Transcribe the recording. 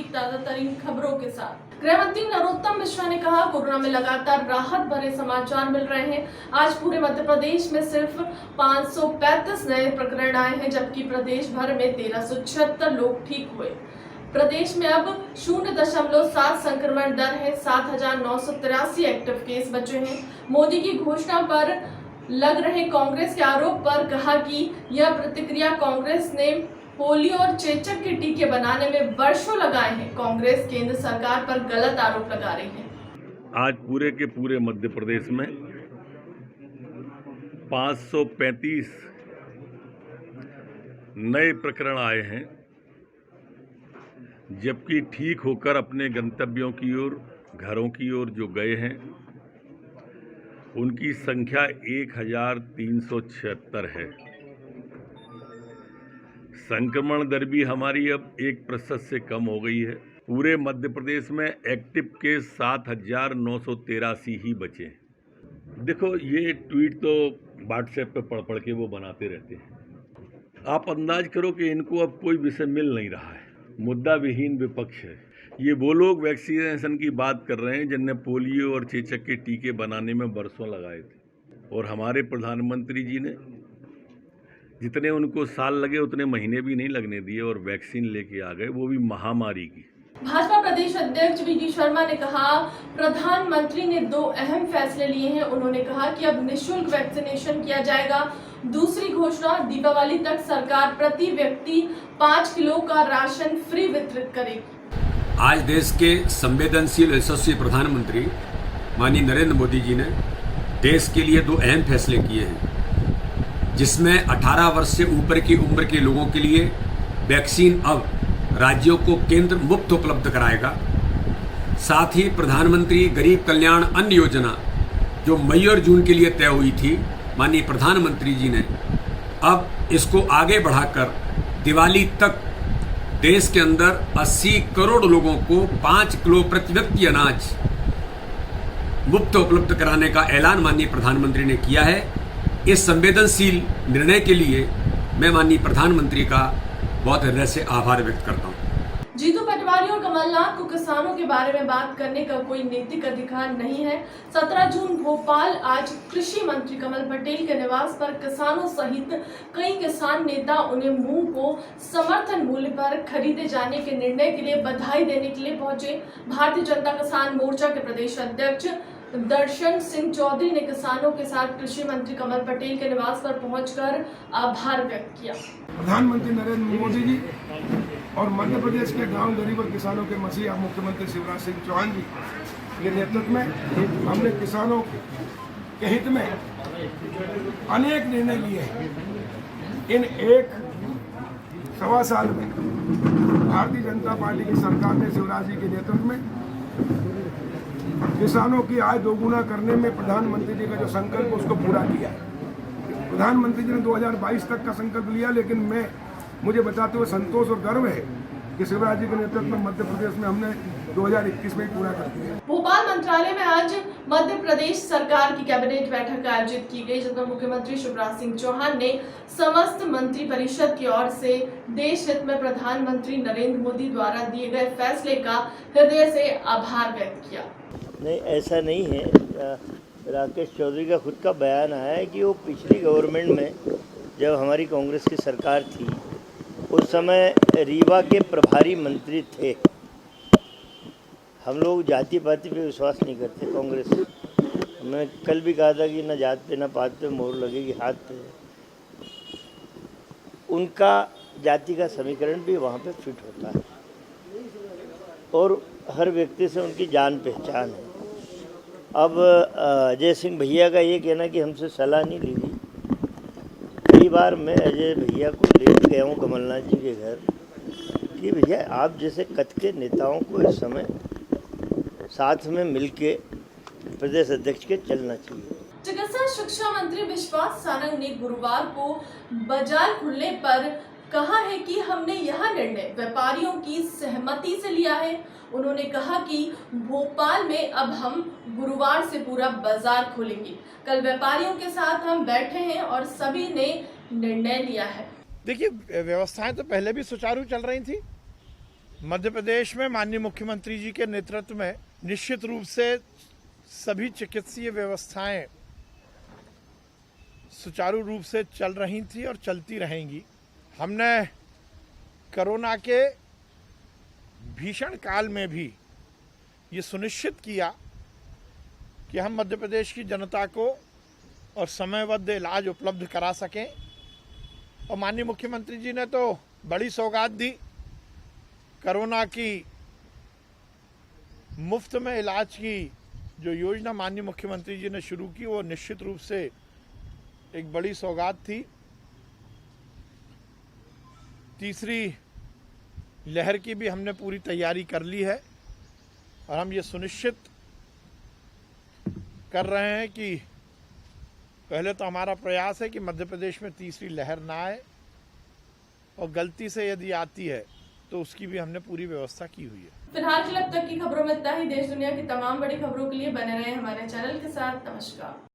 एक ताजा तरीन खबरों के साथ। गृह मंत्री नरोत्तम मिश्रा ने कहा, कोरोना में लगातार राहत भरे समाचार मिल रहे हैं। आज पूरे मध्य प्रदेश में सिर्फ 535 नए प्रकरण आए हैं, जबकि प्रदेश भर में 1376 लोग ठीक हुए। प्रदेश में अब 0.7 संक्रमण दर है। 7,983 एक्टिव केस बचे हैं। मोदी की घोषणा पर लग रहे कांग्रेस के आरोप पर कहा कि यह प्रतिक्रिया कांग्रेस ने पोलियो और चेचक के टीके बनाने में वर्षों लगाए हैं। कांग्रेस केंद्र सरकार पर गलत आरोप लगा रही है। आज पूरे के पूरे मध्य प्रदेश में 535 नए प्रकरण आए हैं, जबकि ठीक होकर अपने गंतव्यों की ओर, घरों की ओर जो गए हैं उनकी संख्या 1376 है। संक्रमण दर भी हमारी अब 1% से कम हो गई है। पूरे मध्य प्रदेश में एक्टिव केस 7,983 ही बचे हैं। देखो, ये ट्वीट तो व्हाट्सएप पे पढ़ के वो बनाते रहते हैं। आप अंदाज करो कि इनको अब कोई विषय मिल नहीं रहा है। मुद्दा विहीन विपक्ष है। ये वो लोग वैक्सीनेशन की बात कर रहे हैं जिनने पोलियो और चेचक के टीके बनाने में बरसों लगाए थे, और हमारे प्रधानमंत्री जी ने जितने उनको साल लगे उतने महीने भी नहीं लगने दिए और वैक्सीन लेके आ गए, वो भी महामारी की। भाजपा प्रदेश अध्यक्ष वी शर्मा ने कहा, प्रधानमंत्री ने 2 अहम फैसले लिए हैं। उन्होंने कहा कि अब निःशुल्क वैक्सीनेशन किया जाएगा। दूसरी घोषणा, दीपावली तक सरकार प्रति व्यक्ति 5 किलो का राशन फ्री वितरित करेगी। आज देश के संवेदनशील यशस्वी प्रधानमंत्री माननीय नरेंद्र मोदी जी ने देश के लिए 2 अहम फैसले किए हैं, जिसमें 18 वर्ष से ऊपर की उम्र के लोगों के लिए वैक्सीन अब राज्यों को केंद्र मुफ्त उपलब्ध कराएगा। साथ ही प्रधानमंत्री गरीब कल्याण अन्न योजना जो मई और जून के लिए तय हुई थी, माननीय प्रधानमंत्री जी ने अब इसको आगे बढ़ाकर दिवाली तक देश के अंदर 80 करोड़ लोगों को 5 किलो प्रति व्यक्ति अनाज मुफ्त उपलब्ध कराने का ऐलान माननीय प्रधानमंत्री ने किया है। इस संवेदनशील निर्णय के लिए मैं माननीय प्रधानमंत्री का बहुत हृदय से आभार व्यक्त करता हूँ। जीतू पटवारी और कमलनाथ को किसानों के बारे में बात करने का कोई नैतिक अधिकार नहीं है। 17 जून भोपाल आज कृषि मंत्री कमल पटेल के निवास पर किसानों सहित कई किसान नेता उन्हें मूंग को समर्थन मूल्य पर खरीदे जाने के निर्णय के लिए बधाई देने के लिए पहुंचे। भारतीय जनता किसान मोर्चा के प्रदेश अध्यक्ष दर्शन सिंह चौधरी ने किसानों के साथ कृषि मंत्री कमल पटेल के निवास पर पहुंचकर आभार व्यक्त किया। प्रधानमंत्री नरेंद्र मोदी जी और मध्य प्रदेश के गांव गरीब और किसानों के मसीहा मुख्यमंत्री शिवराज सिंह चौहान जी के नेतृत्व में हमने किसानों के हित में अनेक निर्णय लिए हैं। इन 1.25 साल में भारतीय जनता पार्टी की सरकार ने शिवराज जी के नेतृत्व में किसानों की आय दोगुना करने में प्रधानमंत्री जी का जो संकल्प उसको पूरा किया है। प्रधानमंत्री जी ने 2022 तक का संकल्प लिया, लेकिन मुझे बताते हुए संतोष और गर्व है कि शिवराज जी के नेतृत्व में मध्य प्रदेश में हमने 2021 में पूरा कर दिया। भोपाल मंत्रालय में आज मध्य प्रदेश सरकार की कैबिनेट बैठक आयोजित की गई, जिसमें मुख्यमंत्री शिवराज सिंह चौहान ने समस्त मंत्री परिषद की ओर से देश हित में प्रधानमंत्री नरेंद्र मोदी द्वारा दिए गए फैसले का हृदय से आभार व्यक्त किया। नहीं, ऐसा नहीं है। राकेश चौधरी का खुद का बयान आया है कि वो पिछली गवर्नमेंट में जब हमारी कांग्रेस की सरकार थी उस समय रीवा के प्रभारी मंत्री थे। हम लोग जाति पाति पे विश्वास नहीं करते कांग्रेस। मैं कल भी कहा था कि न जात पे न पात पे मोहर लगेगी हाथ पे। उनका जाति का समीकरण भी वहाँ पे फिट होता है और हर व्यक्ति से उनकी जान पहचान है। अब अजय सिंह भैया का ये कहना कि हमसे सलाह नहीं ली थी, कई बार मैं अजय भैया को ले गया हूँ कमलनाथ जी के घर कि भैया आप जैसे कद के नेताओं को इस समय साथ में मिलके प्रदेश अध्यक्ष के चलना चाहिए। चिकित्सा शिक्षा मंत्री विश्वास सारंग ने गुरुवार को बाजार खुलने पर कहा है कि हमने यह निर्णय व्यापारियों की सहमति से लिया है। उन्होंने कहा कि भोपाल में अब हम गुरुवार से पूरा बाजार खोलेंगे। कल व्यापारियों के साथ हम बैठे हैं और सभी ने निर्णय लिया है। देखिए, व्यवस्थाएं तो पहले भी सुचारू चल रही थी मध्य प्रदेश में माननीय मुख्यमंत्री जी के नेतृत्व में निश्चित रूप से सभी चिकित्सीय व्यवस्थाएं सुचारू रूप से चल रही थी और चलती रहेंगी। हमने कोरोना के भीषण काल में भी ये सुनिश्चित किया कि हम मध्य प्रदेश की जनता को और समयबद्ध इलाज उपलब्ध करा सकें। और माननीय मुख्यमंत्री जी ने तो बड़ी सौगात दी, कोरोना की मुफ्त में इलाज की जो योजना माननीय मुख्यमंत्री जी ने शुरू की वो निश्चित रूप से एक बड़ी सौगात थी। तीसरी लहर की भी हमने पूरी तैयारी कर ली है और हम ये सुनिश्चित कर रहे हैं कि पहले तो हमारा प्रयास है कि मध्य प्रदेश में तीसरी लहर ना आए, और गलती से यदि आती है तो उसकी भी हमने पूरी व्यवस्था की हुई है। फिलहाल के लिए अब तक की खबरों में इतना ही। देश दुनिया की तमाम बड़ी खबरों के लिए बने रहे हमारे चैनल के साथ। नमस्कार।